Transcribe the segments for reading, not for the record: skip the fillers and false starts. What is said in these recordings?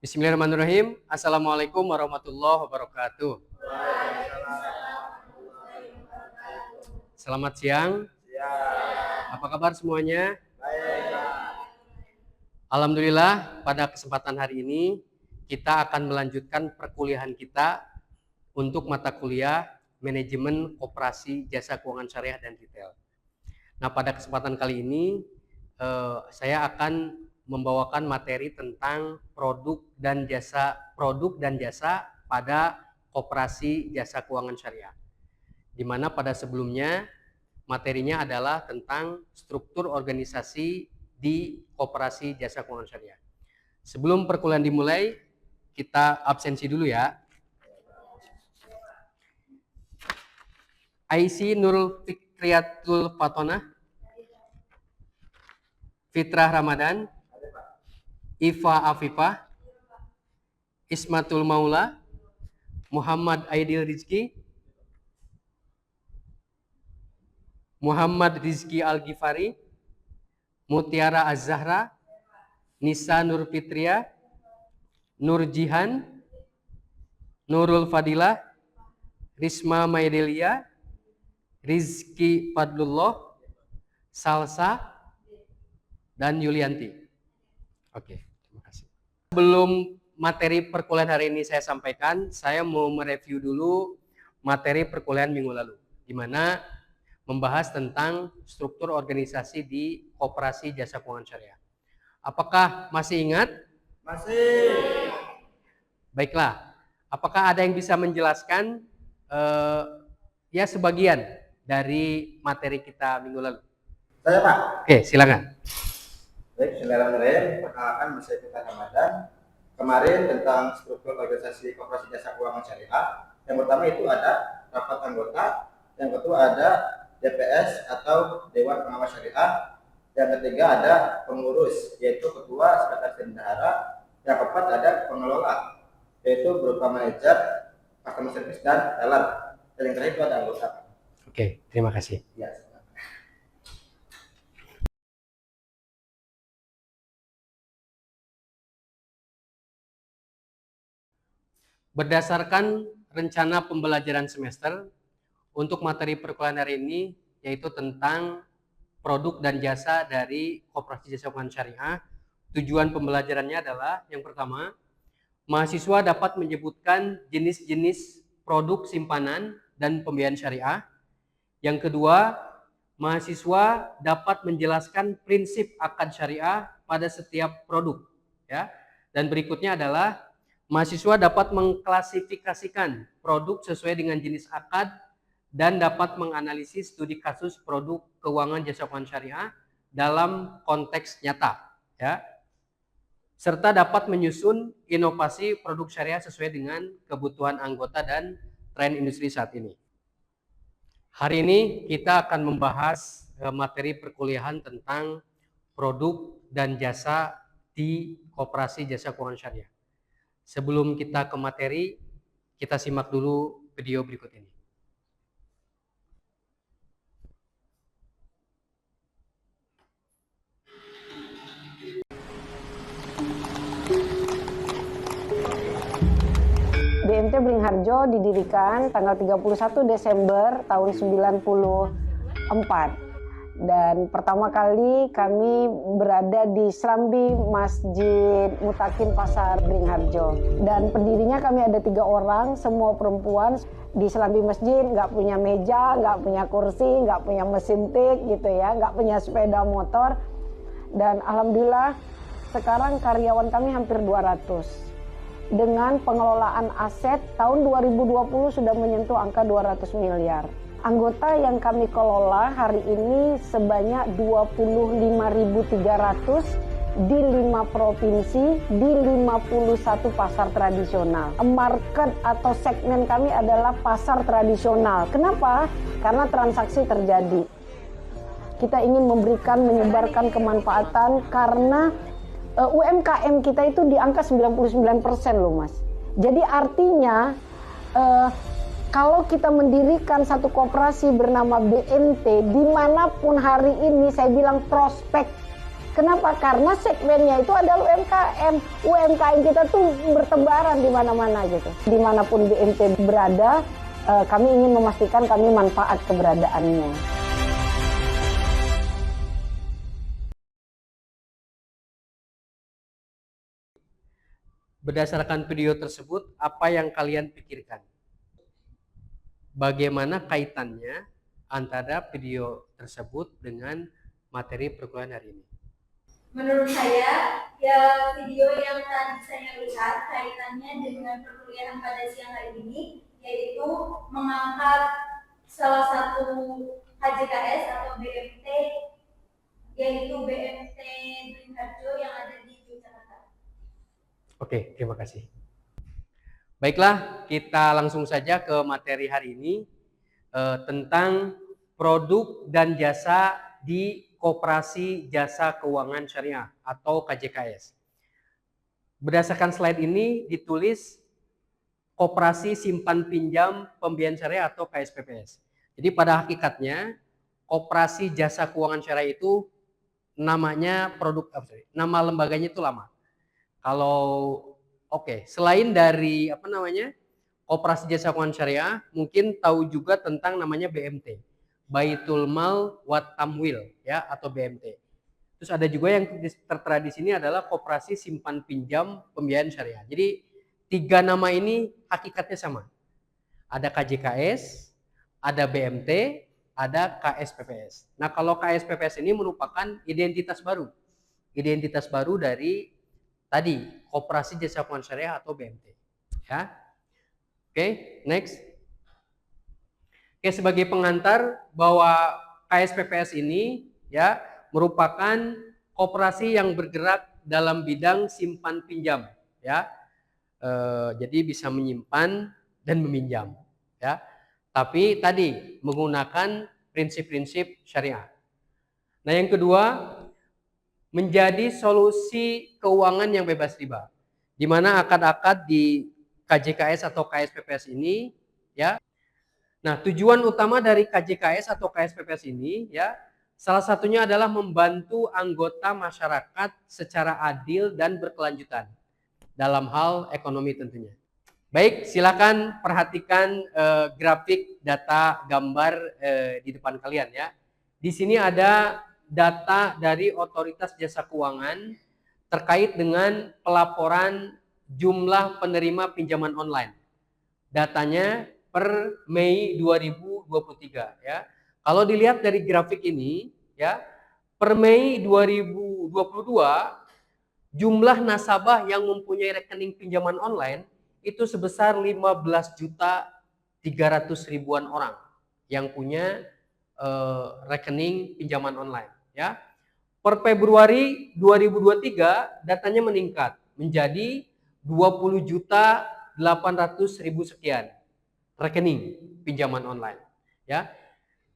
Bismillahirrahmanirrahim. Assalamualaikum warahmatullahi wabarakatuh. Selamat siang. Apa kabar semuanya? Alhamdulillah, pada kesempatan hari ini kita akan melanjutkan perkuliahan kita untuk mata kuliah Manajemen Koperasi Jasa Keuangan Syariah dan Retail. Nah, pada kesempatan kali ini saya akan membawakan materi tentang produk dan jasa pada koperasi jasa keuangan syariah. Di mana pada sebelumnya materinya adalah tentang struktur organisasi di koperasi jasa keuangan syariah. Sebelum perkuliahan dimulai, kita absensi dulu ya. Aisy Nurul Fikriyatul Fatonah, Fitrah Ramadan, Iva Afifah, Ismatul Maula, Muhammad Aidil Rizki, Muhammad Rizki Al-Ghifari, Mutiara Az-Zahra, Nisa Nur Fitria, Nur Jihan, Nurul Fadilah, Risma Maidelia, Rizki Fadlullah, Salsa, dan Yulianti. Oke, terima kasih. Sebelum materi perkuliahan hari ini saya sampaikan, saya mau mereview dulu materi perkuliahan minggu lalu, di mana membahas tentang struktur organisasi di koperasi jasa keuangan syariah. Apakah masih ingat? Masih. Baiklah, apakah ada yang bisa menjelaskan ya sebagian dari materi kita minggu lalu? Saya, Pak. Oke, silakan. Baik, bismillahirrahmanirrahim. Perkenalkan, saya Fitrah Ramadan. Kemarin tentang struktur organisasi koperasi jasa keuangan syariah. Yang pertama itu ada rapat anggota, yang kedua ada DPS atau Dewan Pengawas Syariah, yang ketiga ada pengurus yaitu ketua, sekretaris bendahara, yang keempat ada pengelola yaitu berupa manajer, customer service dan talent. Dan yang terakhir itu ada anggota. Oke, terima kasih. Ya. Berdasarkan rencana pembelajaran semester, untuk materi perkuliahan hari ini yaitu tentang produk dan jasa dari koperasi jasa keuangan syariah. Tujuan pembelajarannya adalah yang pertama, mahasiswa dapat menyebutkan jenis-jenis produk simpanan dan pembiayaan syariah. Yang kedua, mahasiswa dapat menjelaskan prinsip akad syariah pada setiap produk, ya. Dan berikutnya adalah mahasiswa dapat mengklasifikasikan produk sesuai dengan jenis akad dan dapat menganalisis studi kasus produk keuangan jasa keuangan syariah dalam konteks nyata, ya. Serta dapat menyusun inovasi produk syariah sesuai dengan kebutuhan anggota dan tren industri saat ini. Hari ini kita akan membahas materi perkuliahan tentang produk dan jasa di koperasi jasa keuangan syariah. Sebelum kita ke materi, kita simak dulu video berikut ini. DMT Beringharjo didirikan tanggal 31 Desember tahun 94. Dan pertama kali kami berada di Serambi Masjid Mutakin Pasar Beringharjo. Dan pendirinya kami ada 3 orang, semua perempuan. Di Serambi Masjid nggak punya meja, nggak punya kursi, nggak punya mesin tik gitu ya, nggak punya sepeda motor. Dan alhamdulillah sekarang karyawan kami hampir 200. Dengan pengelolaan aset tahun 2020 sudah menyentuh angka 200 miliar. Anggota yang kami kelola hari ini sebanyak 25.300 di 5 provinsi, di 51 pasar tradisional. Market atau segmen kami adalah pasar tradisional. Kenapa? Karena transaksi terjadi. Kita ingin memberikan, menyebarkan kemanfaatan karena UMKM kita itu di angka 99% loh Mas. Jadi artinya kalau kita mendirikan satu koperasi bernama BNT, dimanapun hari ini saya bilang prospek Kenapa? Karena segmennya itu adalah UMKM. UMKM kita tuh bertebaran di mana-mana gitu. Dimanapun BMT berada, kami ingin memastikan kami manfaat keberadaannya. Berdasarkan video tersebut, apa yang kalian pikirkan? Bagaimana kaitannya antara video tersebut dengan materi perkuliahan hari ini? Menurut saya, ya video yang tadi saya lihat kaitannya dengan perkuliahan pada siang hari ini, yaitu mengangkat salah satu HJKS atau BMT, yaitu BMT Bringharjo yang ada di Yogyakarta. Oke, terima kasih. Baiklah, kita langsung saja ke materi hari ini tentang produk dan jasa di Koperasi Jasa Keuangan Syariah atau KJKS. Berdasarkan slide ini ditulis Koperasi Simpan Pinjam Pembiayaan Syariah atau KSPPS. Jadi pada hakikatnya Koperasi Jasa Keuangan Syariah itu namanya nama lembaganya itu lama. Kalau selain dari Koperasi Jasa Keuangan Syariah, mungkin tahu juga tentang namanya BMT, Baitul Mal wa Tamwil ya, atau BMT. Terus ada juga yang tertera di sini adalah Koperasi Simpan Pinjam Pembiayaan Syariah. Jadi 3 nama ini hakikatnya sama. Ada KJKS, ada BMT, ada KSPPS. Nah, kalau KSPPS ini merupakan identitas baru. Identitas baru dari tadi Koperasi Jasa Keuangan Syariah atau BMT. Ya. Oke, next. Oke, sebagai pengantar bahwa KSPPS ini ya merupakan koperasi yang bergerak dalam bidang simpan pinjam ya. Jadi bisa menyimpan dan meminjam ya. Tapi tadi menggunakan prinsip-prinsip syariah. Nah, yang kedua, menjadi solusi keuangan yang bebas riba, di mana akad-akad di KJKS atau KSPPS ini ya. Nah, tujuan utama dari KJKS atau KSPPS ini ya, salah satunya adalah membantu anggota masyarakat secara adil dan berkelanjutan dalam hal ekonomi tentunya. Baik, silakan perhatikan grafik data gambar di depan kalian ya. Di sini ada data dari Otoritas Jasa Keuangan terkait dengan pelaporan jumlah penerima pinjaman online. Datanya per Mei 2023 ya. Kalau dilihat dari grafik ini ya, per Mei 2022 jumlah nasabah yang mempunyai rekening pinjaman online itu sebesar 15.300.000-an orang yang punya rekening pinjaman online ya. Per Februari 2023 datanya meningkat menjadi 20.800.000 sekian rekening pinjaman online ya.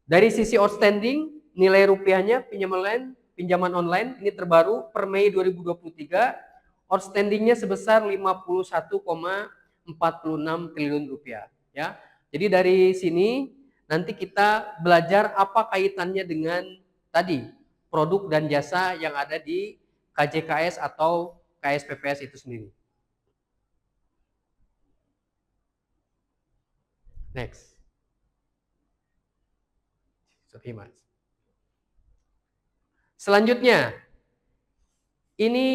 Dari sisi outstanding nilai rupiahnya pinjaman online ini terbaru per Mei 2023 outstandingnya sebesar 51,46 triliun rupiah ya. Jadi dari sini nanti kita belajar apa kaitannya dengan tadi produk dan jasa yang ada di KJKS atau KSPPS itu sendiri. Next. Selanjutnya, ini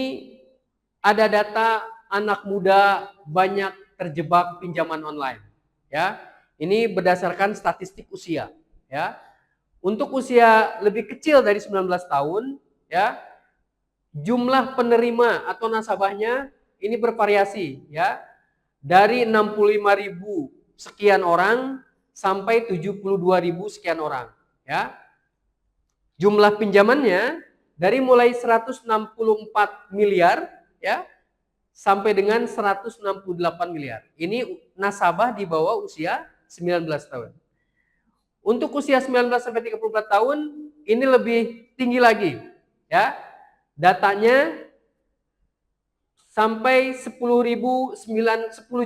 ada data anak muda banyak terjebak pinjaman online. Ya, ini berdasarkan statistik usia. Ya, untuk usia lebih kecil dari 19 tahun, ya, jumlah penerima atau nasabahnya ini bervariasi. Ya, dari 65.000 sekian orang sampai 72.000 sekian orang ya. Jumlah pinjamannya dari mulai 164 miliar ya sampai dengan 168 miliar. Ini nasabah di bawah usia 19 tahun. Untuk usia 19 sampai 34 tahun ini lebih tinggi lagi ya. Datanya sampai 10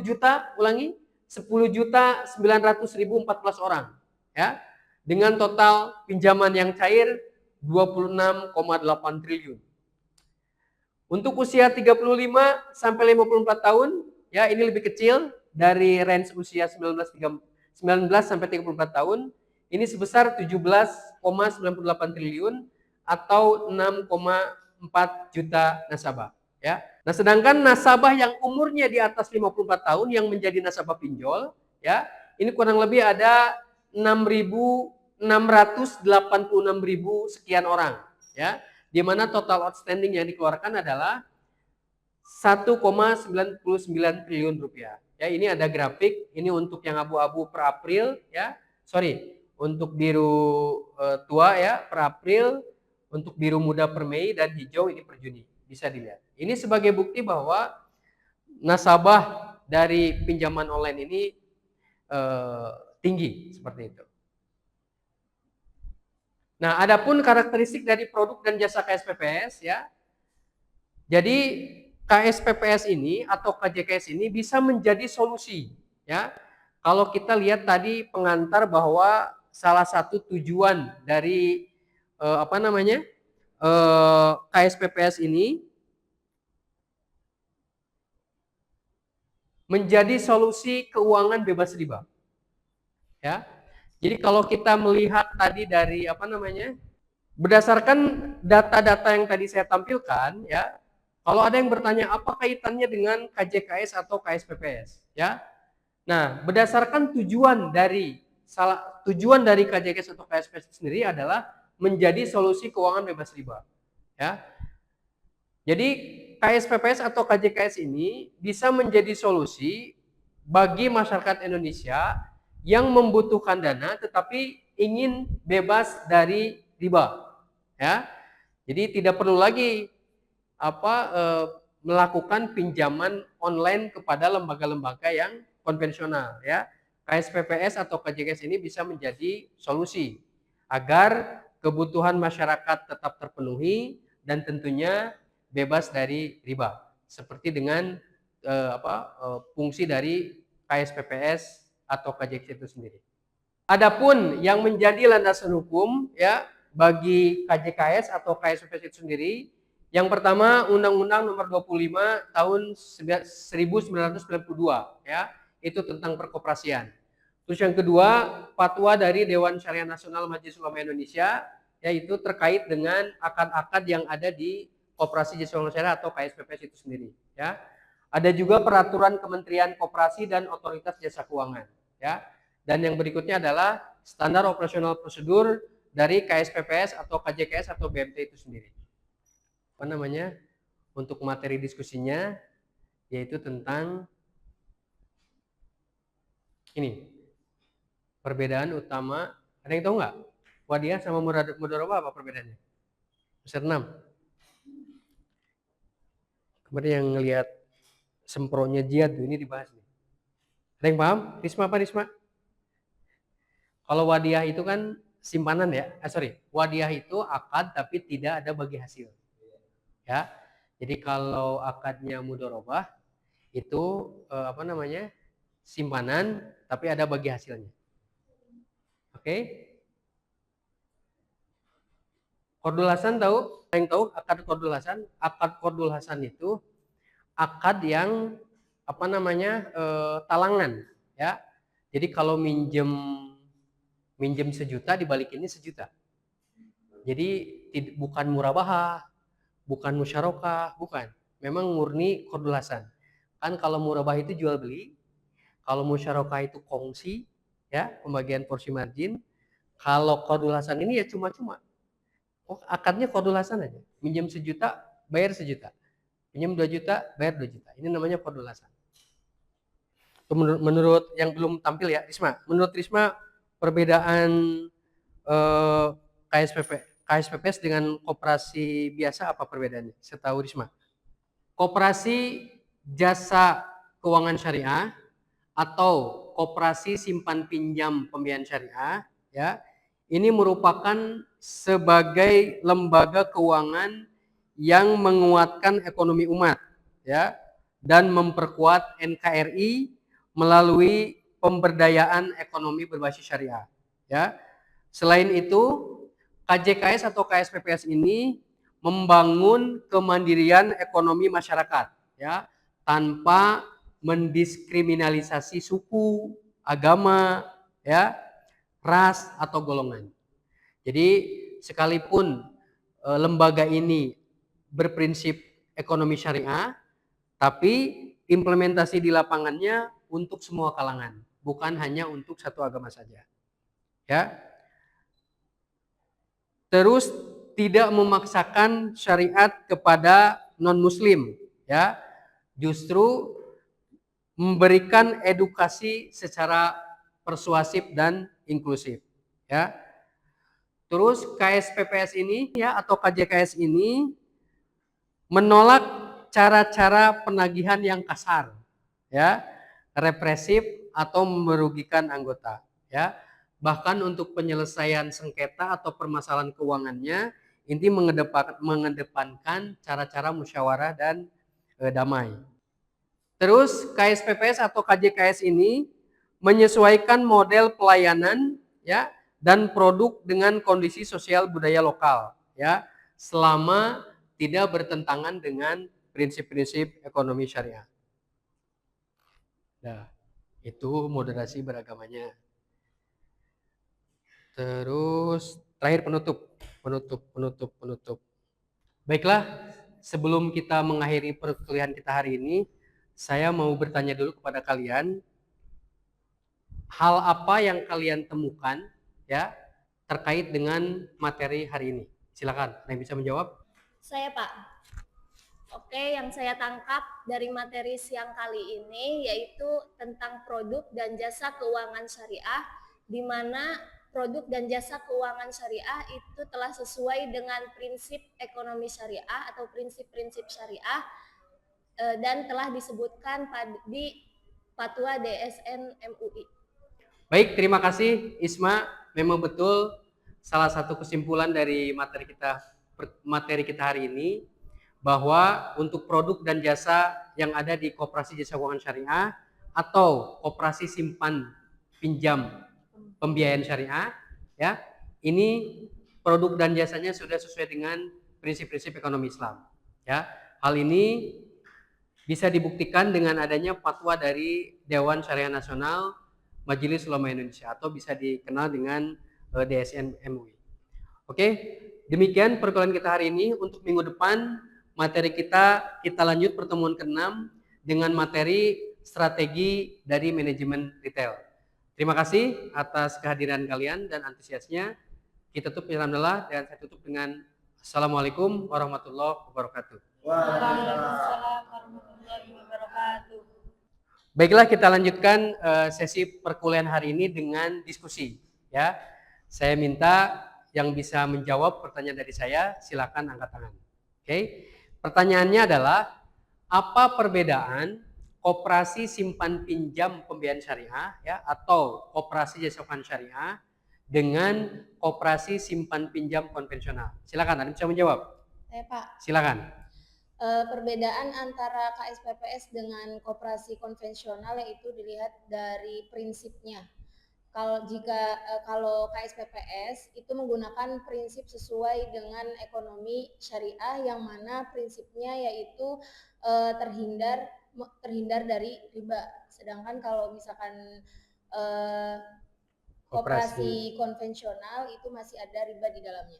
juta, ulangi, 10.900.014 orang ya, dengan total pinjaman yang cair 26,8 triliun Untuk usia 35 sampai 54 tahun, ya ini lebih kecil dari range usia 19 sampai 34 tahun, ini sebesar 17,98 triliun atau 6,4 juta nasabah, ya. Nah, sedangkan nasabah yang umurnya di atas 54 tahun yang menjadi nasabah pinjol, ya, ini kurang lebih ada 686 sekian orang, ya. Di mana total outstanding yang dikeluarkan adalah 1,99 triliun rupiah. Ya, ini ada grafik, ini untuk yang abu-abu per April, ya. Sorry, untuk biru tua ya per April, untuk biru muda per Mei, dan hijau ini per Juni. Bisa dilihat. Ini sebagai bukti bahwa nasabah dari pinjaman online ini tinggi seperti itu. Nah, adapun karakteristik dari produk dan jasa KSPPS, ya. Jadi KSPPS ini atau KJKS ini bisa menjadi solusi, ya. Kalau kita lihat tadi pengantar bahwa salah satu tujuan dari KSPPS ini menjadi solusi keuangan bebas riba, ya. Jadi kalau kita melihat tadi dari berdasarkan data-data yang tadi saya tampilkan, ya, kalau ada yang bertanya apa kaitannya dengan KJKS atau KSPPS, ya. Nah, berdasarkan tujuan dari KJKS atau KSPPS sendiri adalah menjadi solusi keuangan bebas riba, ya. Jadi KSPPS atau KJKS ini bisa menjadi solusi bagi masyarakat Indonesia yang membutuhkan dana tetapi ingin bebas dari riba, ya. Jadi tidak perlu lagi melakukan pinjaman online kepada lembaga-lembaga yang konvensional, ya. KSPPS atau KJKS ini bisa menjadi solusi agar kebutuhan masyarakat tetap terpenuhi dan tentunya bebas dari riba, seperti dengan fungsi dari KSPPS atau KJKS itu sendiri. Adapun yang menjadi landasan hukum, ya, bagi KJKS atau KSPPS itu sendiri, yang pertama Undang-Undang Nomor 25 Tahun 1992, ya, itu tentang perkoperasian. Terus yang kedua, fatwa dari Dewan Syariah Nasional Majelis Ulama Indonesia, yaitu terkait dengan akad-akad yang ada di Koperasi Jasa Keuangan Syariah atau KSPPS itu sendiri, ya. Ada juga peraturan Kementerian Koperasi dan Otoritas Jasa Keuangan, ya. Dan yang berikutnya adalah standar operasional prosedur dari KSPPS atau KJKS atau BMT itu sendiri. Untuk materi diskusinya yaitu tentang ini, perbedaan utama. Ada yang tahu nggak? Wadiah sama mudharabah apa perbedaannya? Semester 6. Kemarin yang ngelihat sempronya Jihad ini dibahas nih. Ada yang paham? Risma apa Risma? Kalau wadiah itu kan simpanan ya. Wadiah itu akad tapi tidak ada bagi hasil. Ya. Jadi kalau akadnya mudharabah itu simpanan tapi ada bagi hasilnya. Oke? Qardul Hasan tahu? Yang tahu akad Qardul Hasan? Akad Qardul Hasan itu akad yang talangan, ya. Jadi kalau minjem 1 juta dibalikinnya 1 juta. Jadi bukan murabahah, bukan musyarakah, bukan. Memang murni Qardul Hasan. Kan kalau murabahah itu jual beli, kalau musyarakah itu kongsi, ya, pembagian porsi margin. Kalau Qardul Hasan ini ya cuma-cuma. Akadnya Qardul Hasan aja. Minjem 1 juta, bayar 1 juta. Pinjam 2 juta, bayar 2 juta. Ini namanya Qardul Hasan. Menurut yang belum tampil ya, Risma. Menurut Risma, perbedaan KSPPS dengan koperasi biasa apa perbedaannya? Setahu Risma. Koperasi jasa keuangan syariah atau koperasi simpan pinjam pembiayaan syariah, ya, ini merupakan sebagai lembaga keuangan yang menguatkan ekonomi umat, ya, dan memperkuat NKRI melalui pemberdayaan ekonomi berbasis syariah, ya. Selain itu, KJKS atau KSPPS ini membangun kemandirian ekonomi masyarakat, ya, tanpa mendiskriminalisasi suku, agama, ya, ras atau golongan. Jadi sekalipun lembaga ini berprinsip ekonomi syariah, tapi implementasi di lapangannya untuk semua kalangan, bukan hanya untuk satu agama saja. Ya. Terus tidak memaksakan syariat kepada non-muslim, ya. Justru memberikan edukasi secara persuasif dan inklusif, ya. Terus KSPPS ini, ya, atau KJKS ini menolak cara-cara penagihan yang kasar, ya, represif atau merugikan anggota, ya. Bahkan untuk penyelesaian sengketa atau permasalahan keuangannya, inti mengedepankan cara-cara musyawarah dan damai. Terus KSPPS atau KJKS ini menyesuaikan model pelayanan, ya, dan produk dengan kondisi sosial budaya lokal, ya, selama tidak bertentangan dengan prinsip-prinsip ekonomi syariah. Nah, itu moderasi beragamanya. Terus terakhir penutup. Baiklah, sebelum kita mengakhiri perkuliahan kita hari ini, saya mau bertanya dulu kepada kalian, hal apa yang kalian temukan, ya, terkait dengan materi hari ini? Silakan, ada yang bisa menjawab? Saya, Pak. Oke, yang saya tangkap dari materi siang kali ini yaitu tentang produk dan jasa keuangan syariah, di mana produk dan jasa keuangan syariah itu telah sesuai dengan prinsip ekonomi syariah atau prinsip-prinsip syariah dan telah disebutkan di Fatwa DSN MUI. Baik, terima kasih Isma. Memang betul salah satu kesimpulan dari materi kita hari ini, bahwa untuk produk dan jasa yang ada di Koperasi Jasa Keuangan Syariah atau Koperasi Simpan Pinjam Pembiayaan Syariah, ya, ini produk dan jasanya sudah sesuai dengan prinsip-prinsip ekonomi Islam, ya. Hal ini bisa dibuktikan dengan adanya fatwa dari Dewan Syariah Nasional Majelis Ulama Indonesia atau bisa dikenal dengan DSN MUI. Oke, demikian perkuliahan kita hari ini. Untuk minggu depan materi kita lanjut pertemuan ke-6 dengan materi strategi dari manajemen retail. Terima kasih atas kehadiran kalian dan antusiasnya. Kita tutup alhamdulillah dan saya tutup dengan Assalamualaikum warahmatullahi wabarakatuh. Waalaikumsalam warahmatullahi wabarakatuh. Baiklah, kita lanjutkan sesi perkuliahan hari ini dengan diskusi, ya. Saya minta yang bisa menjawab pertanyaan dari saya silakan angkat tangan. Oke. Pertanyaannya adalah, apa perbedaan koperasi simpan pinjam pembiayaan syariah, ya, atau koperasi jasa keuangan syariah dengan koperasi simpan pinjam konvensional? Silakan, ada yang bisa menjawab? Pak. Silakan. Perbedaan antara KSPPS dengan koperasi konvensional yaitu dilihat dari prinsipnya. Kalau KSPPS itu menggunakan prinsip sesuai dengan ekonomi syariah, yang mana prinsipnya yaitu terhindar dari riba. Sedangkan kalau misalkan koperasi konvensional itu masih ada riba di dalamnya.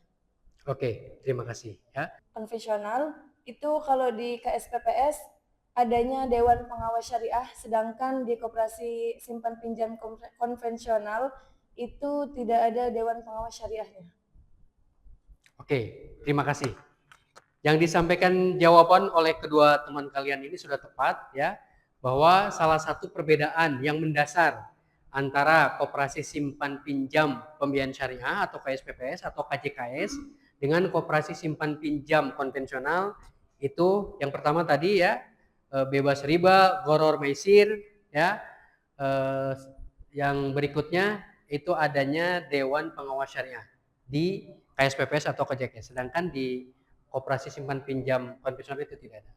Oke, terima kasih, ya. Konvensional itu kalau di KSPPS adanya Dewan Pengawas Syariah, sedangkan di koperasi simpan pinjam konvensional itu tidak ada Dewan Pengawas Syariahnya. Oke, terima kasih. Yang disampaikan jawaban oleh kedua teman kalian ini sudah tepat, ya, bahwa salah satu perbedaan yang mendasar antara koperasi simpan pinjam pembiayaan syariah atau KSPPS atau KJKS dengan koperasi simpan pinjam konvensional itu yang pertama tadi, ya, bebas riba, gharar maisir, ya. Yang berikutnya itu adanya Dewan Pengawas Syariah di KSPPS atau KJKS, sedangkan di koperasi simpan pinjam konvensional itu tidak ada.